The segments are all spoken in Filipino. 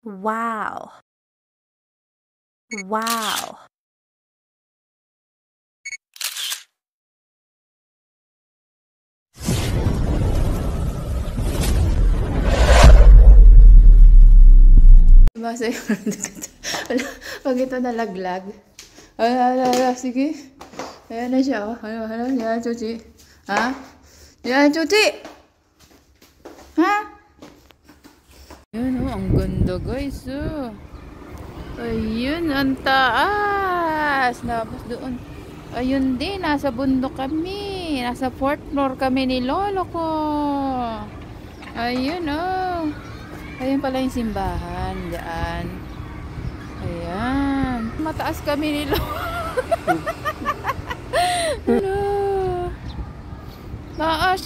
Wow. Wow. Basta yun. Pag ito nalaglag. Sige. Ayan na siya. Yan, Chuchi. Ha? Yan, Chuchi! Ha? Yun, ang ganda, guys. Ayun, ang taas. Tapos doon. Ayun din, nasa bundok kami. Nasa 4th floor kami ni lolo ko. Ayun, Ayun pala yung simbahan. Diyan. Ayan. Mataas kami ni lolo. Taas,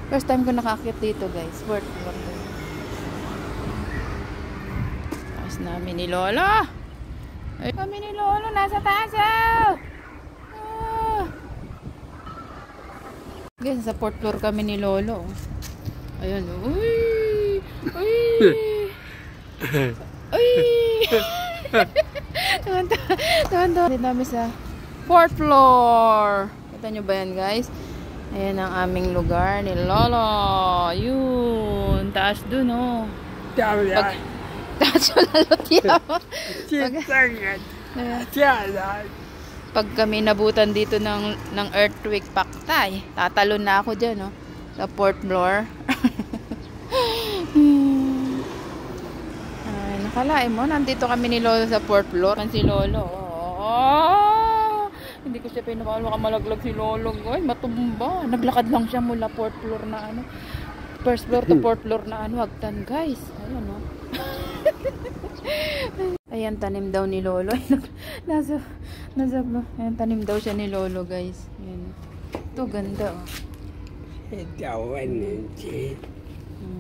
First time ko nakakit dito, guys. 4th floor. Taas namin ni lolo. Ay, kami ni lolo nasa taas. Guys, sa 4th floor kami ni lolo. Ayun. Uy! Uy! Uy! Tahan-tahan. Dito namin sa 4th floor. Kita nyo ba yan, guys? Ayan ang aming lugar ni lolo. Yun. Taas dun, taas yung lalot Pag kami nabutan dito ng earthquake paktay, tatalon na ako dyan, sa 4th floor. Ay, nakalain mo, nandito kami ni lolo sa 4th floor. Si lolo, hindi ko siya pinapalo malaglag si lolo, guys. Matumba. Naglakad lang siya mula 4th floor na first floor to 4th floor na hagdan, guys. Ayun, Ayan, tanim daw ni lolo. Ayan, tanim daw siya ni lolo, guys. Ayan. Ito, ganda,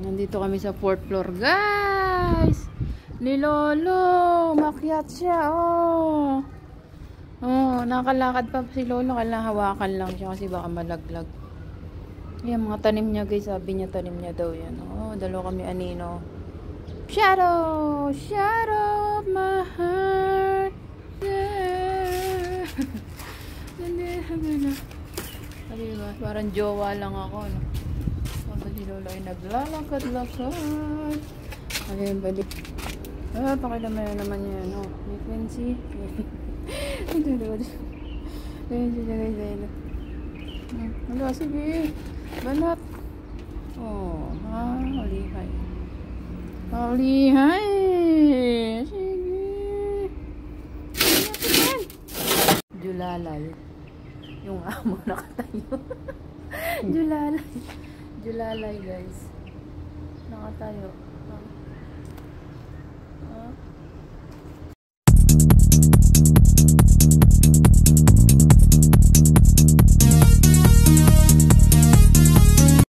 Nandito kami sa 4th floor, guys. Ni lolo. Makyat siya, nakalakad pa si lolo. Kailangan hawakan lang siya kasi baka malaglag. Ayan, mga tanim niya, guys. Sabi niya, tanim niya daw yan. Dalawa kami anino. Shadow of my heart. Diba? Parang jowa lang ako, Tapos si lolo ay naglalakad-lakad. Ayun, balik. Pakilaman naman yan, May Quincy. Ayun siya, guys. Wala, sige. Banat. Halihay. Halihay. Sige. Julalay. Yung amo nakatayo. Julalay, guys. Nakatayo.